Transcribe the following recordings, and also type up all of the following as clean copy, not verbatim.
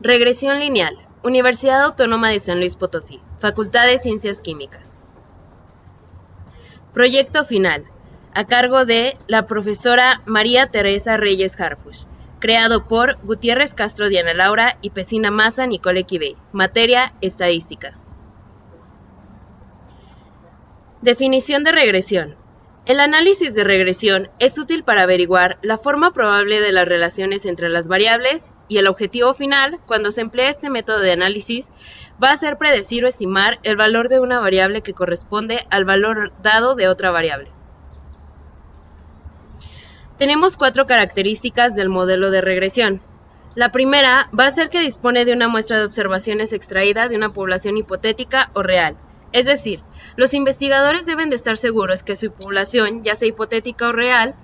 Regresión lineal. Universidad Autónoma de San Luis Potosí. Facultad de Ciencias Químicas. Proyecto final. A cargo de la profesora María Teresa Reyes Harfuch. Creado por Gutiérrez Castro Diana Laura y Pesina Maza Nicole Quibey. Materia estadística. Definición de regresión. El análisis de regresión es útil para averiguar la forma probable de las relaciones entre las variables y el objetivo final, cuando se emplea este método de análisis, va a ser predecir o estimar el valor de una variable que corresponde al valor dado de otra variable. Tenemos 4 características del modelo de regresión. La primera va a ser que dispone de una muestra de observaciones extraída de una población hipotética o real. Es decir, los investigadores deben de estar seguros que su población, ya sea hipotética o real,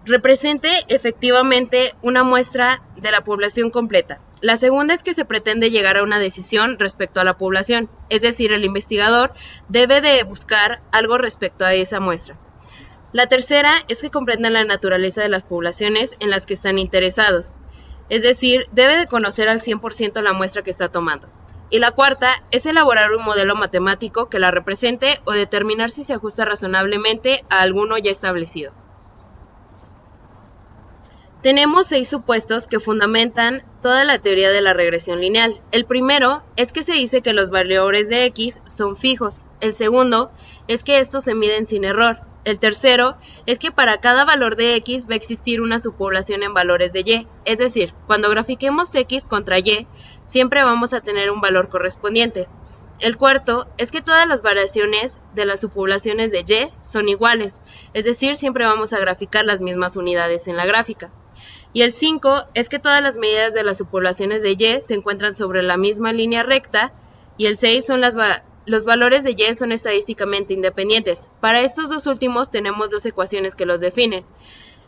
represente efectivamente una muestra de la población completa. La segunda es que se pretende llegar a una decisión respecto a la población, es decir, el investigador debe de buscar algo respecto a esa muestra. La tercera es que comprendan la naturaleza de las poblaciones en las que están interesados, es decir, debe de conocer al 100% la muestra que está tomando. Y la cuarta es elaborar un modelo matemático que la represente o determinar si se ajusta razonablemente a alguno ya establecido. Tenemos 6 supuestos que fundamentan toda la teoría de la regresión lineal. El primero es que se dice que los valores de X son fijos. El segundo es que estos se miden sin error. El tercero es que para cada valor de X va a existir una subpoblación en valores de Y, es decir, cuando grafiquemos X contra Y, siempre vamos a tener un valor correspondiente. El cuarto es que todas las variaciones de las subpoblaciones de Y son iguales, es decir, siempre vamos a graficar las mismas unidades en la gráfica. Y el 5 es que todas las medidas de las subpoblaciones de Y se encuentran sobre la misma línea recta, y el 6 son los valores de Y son estadísticamente independientes. Para estos dos últimos tenemos 2 ecuaciones que los definen.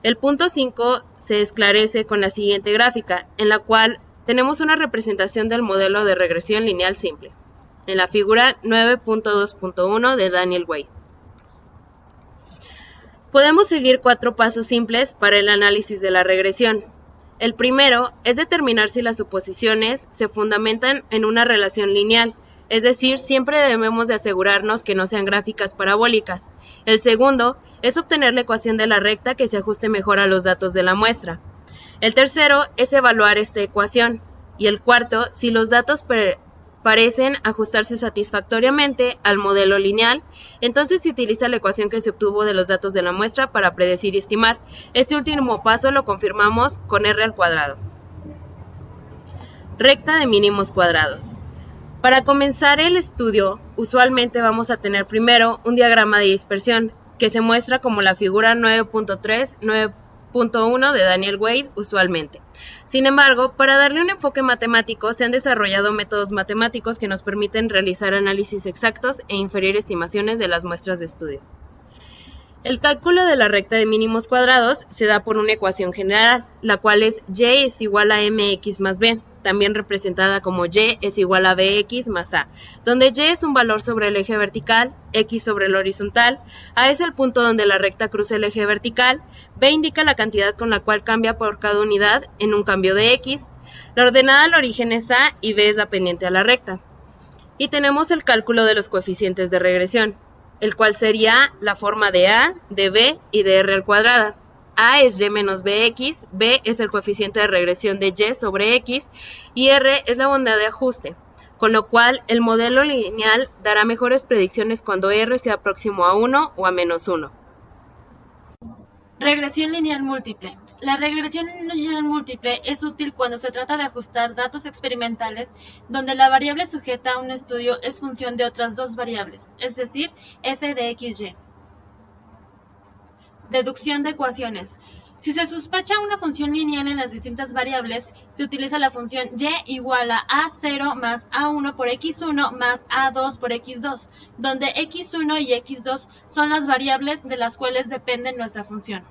El punto 5 se esclarece con la siguiente gráfica, en la cual tenemos una representación del modelo de regresión lineal simple, en la figura 9.2.1 de Daniel Way. Podemos seguir 4 pasos simples para el análisis de la regresión. El primero es determinar si las suposiciones se fundamentan en una relación lineal, es decir, siempre debemos de asegurarnos que no sean gráficas parabólicas. El segundo es obtener la ecuación de la recta que se ajuste mejor a los datos de la muestra. El tercero es evaluar esta ecuación. Y el cuarto, si los datos parecen ajustarse satisfactoriamente al modelo lineal, entonces se utiliza la ecuación que se obtuvo de los datos de la muestra para predecir y estimar. Este último paso lo confirmamos con R al cuadrado. Recta de mínimos cuadrados. Para comenzar el estudio, usualmente vamos a tener primero un diagrama de dispersión, que se muestra como la figura 9.3, 9.1 de Daniel Way usualmente. Sin embargo, para darle un enfoque matemático, se han desarrollado métodos matemáticos que nos permiten realizar análisis exactos e inferir estimaciones de las muestras de estudio. El cálculo de la recta de mínimos cuadrados se da por una ecuación general, la cual es Y es igual a mx más b, también representada como Y es igual a bx más a, donde Y es un valor sobre el eje vertical, x sobre el horizontal, a es el punto donde la recta cruza el eje vertical, b indica la cantidad con la cual cambia por cada unidad en un cambio de x, la ordenada al origen es a y b es la pendiente a la recta. Y tenemos el cálculo de los coeficientes de regresión, el cual sería la forma de a, de b y de r al cuadrado. A es y menos bx, b es el coeficiente de regresión de y sobre x y r es la bondad de ajuste, con lo cual el modelo lineal dará mejores predicciones cuando r sea próximo a 1 o a menos 1. Regresión lineal múltiple. La regresión lineal múltiple es útil cuando se trata de ajustar datos experimentales donde la variable sujeta a un estudio es función de otras 2 variables, es decir, f de xy. Deducción de ecuaciones. Si se sospecha una función lineal en las distintas variables, se utiliza la función y igual a a0 más a1 por x1 más a2 por x2, donde x1 y x2 son las variables de las cuales depende nuestra función.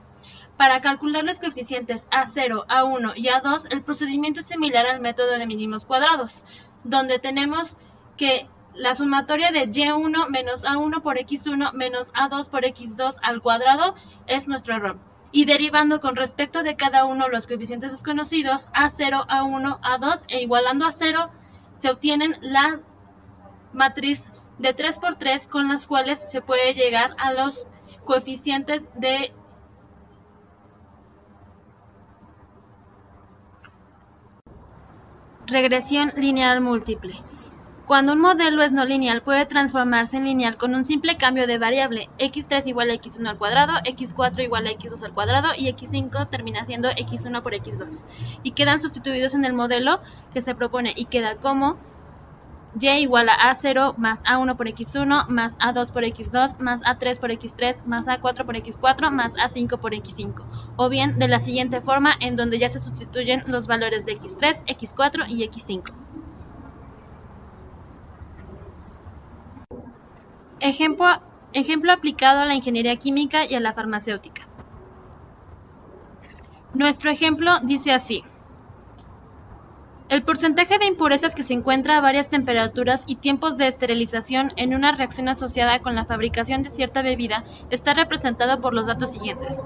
Para calcular los coeficientes a0, a1 y a2, el procedimiento es similar al método de mínimos cuadrados, donde tenemos que la sumatoria de y1 menos a1 por x1 menos a2 por x2 al cuadrado es nuestro error. y derivando con respecto de cada uno los coeficientes desconocidos A0, A1, A2 e igualando a 0, se obtienen la matriz de 3×3 con las cuales se puede llegar a los coeficientes de regresión lineal múltiple. Cuando un modelo es no lineal, puede transformarse en lineal con un simple cambio de variable. x3 igual a x1 al cuadrado, x4 igual a x2 al cuadrado y x5 termina siendo x1 por x2. Y quedan sustituidos en el modelo que se propone y queda como y igual a a0 más a1 por x1 más a2 por x2 más a3 por x3 más a4 por x4 más a5 por x5. O bien de la siguiente forma en donde ya se sustituyen los valores de x3, x4 y x5. Ejemplo aplicado a la ingeniería química y a la farmacéutica. Nuestro ejemplo dice así. El porcentaje de impurezas que se encuentra a varias temperaturas y tiempos de esterilización en una reacción asociada con la fabricación de cierta bebida está representado por los datos siguientes.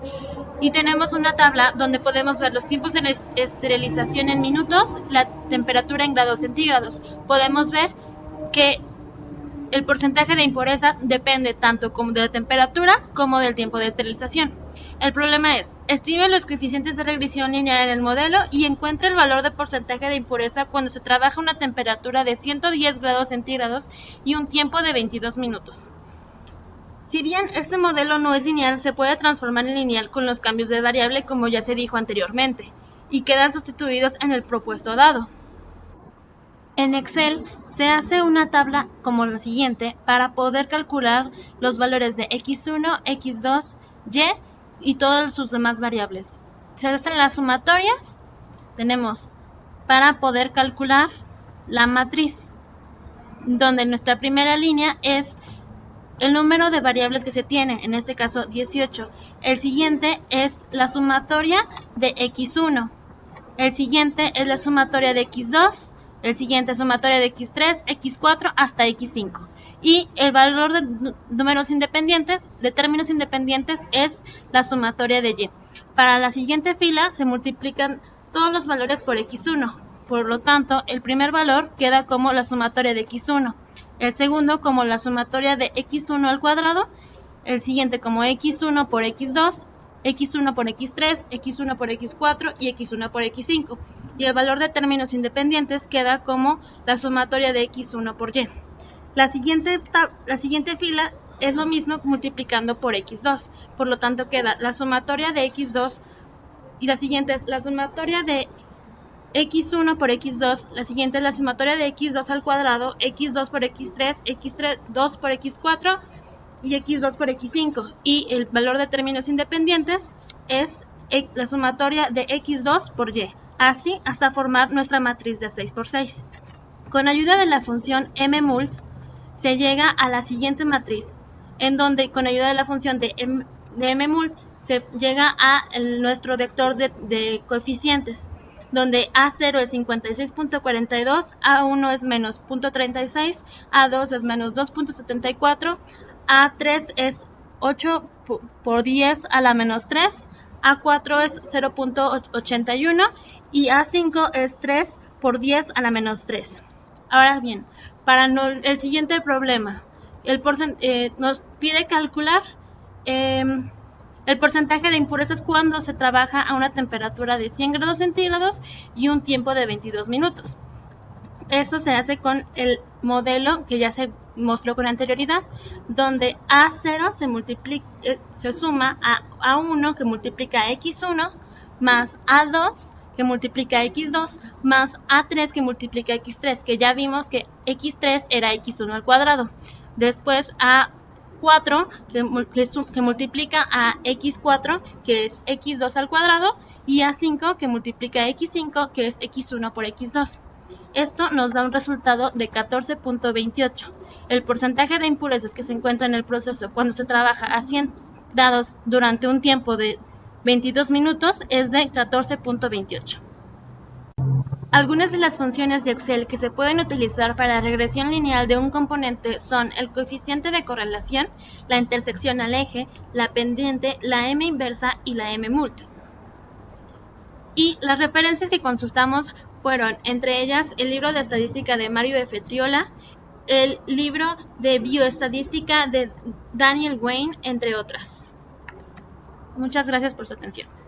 Y tenemos una tabla donde podemos ver los tiempos de esterilización en minutos, la temperatura en grados centígrados. Podemos ver que el porcentaje de impurezas depende tanto como de la temperatura como del tiempo de esterilización. El problema es, estime los coeficientes de regresión lineal en el modelo y encuentre el valor de porcentaje de impureza cuando se trabaja a una temperatura de 110 grados centígrados y un tiempo de 22 minutos. Si bien este modelo no es lineal, se puede transformar en lineal con los cambios de variable como ya se dijo anteriormente, y quedan sustituidos en el propuesto dado. En Excel se hace una tabla como la siguiente para poder calcular los valores de x1, x2, y todas sus demás variables. Se hacen las sumatorias, tenemos para poder calcular la matriz, donde nuestra primera línea es el número de variables que se tiene, en este caso 18. El siguiente es la sumatoria de x1, el siguiente es la sumatoria de x2, el siguiente sumatoria de x3, x4 hasta x5. Y el valor de números independientes, de términos independientes, es la sumatoria de y. Para la siguiente fila se multiplican todos los valores por x1. Por lo tanto, el primer valor queda como la sumatoria de x1, el segundo como la sumatoria de x1 al cuadrado, el siguiente como x1 por x2, x1 por x3, x1 por x4 y x1 por x5. Y el valor de términos independientes queda como la sumatoria de x1 por y. La siguiente fila es lo mismo multiplicando por x2. Por lo tanto queda la sumatoria de x2 y la siguiente es la sumatoria de x1 por x2. La siguiente es la sumatoria de x2 al cuadrado, x2 por x3, x2 por x4 y x2 por x5. Y el valor de términos independientes es la sumatoria de x2 por y. Así hasta formar nuestra matriz de 6×6. Con ayuda de la función mmult se llega a la siguiente matriz, en donde con ayuda de la función de mmult se llega a nuestro vector de coeficientes, donde A0 es 56.42, A1 es menos 0.36, A2 es menos 2.74, A3 es 8 por 10 a la menos 3, A4 es 0.81 y A5 es 3 por 10 a la menos 3. Ahora bien, para el siguiente problema, nos pide calcular el porcentaje de impurezas cuando se trabaja a una temperatura de 100 grados centígrados y un tiempo de 22 minutos. Eso se hace con el modelo que ya se mostró con anterioridad, donde A0 se suma a A1 que multiplica a X1 más A2 que multiplica a X2 más A3 que multiplica a X3, que ya vimos que X3 era X1 al cuadrado. Después A4 que multiplica a X4, que es X2 al cuadrado, y A5 que multiplica a X5, que es X1 por X2. Esto nos da un resultado de 14.28. El porcentaje de impurezas que se encuentra en el proceso cuando se trabaja a 100 grados durante un tiempo de 22 minutos es de 14.28. Algunas de las funciones de Excel que se pueden utilizar para la regresión lineal de un componente son el coeficiente de correlación, la intersección al eje, la pendiente, la M inversa y la M multi. Y las referencias que consultamos fueron, entre ellas, el libro de estadística de Mario F. Triola, el libro de bioestadística de Daniel Wayne, entre otras. Muchas gracias por su atención.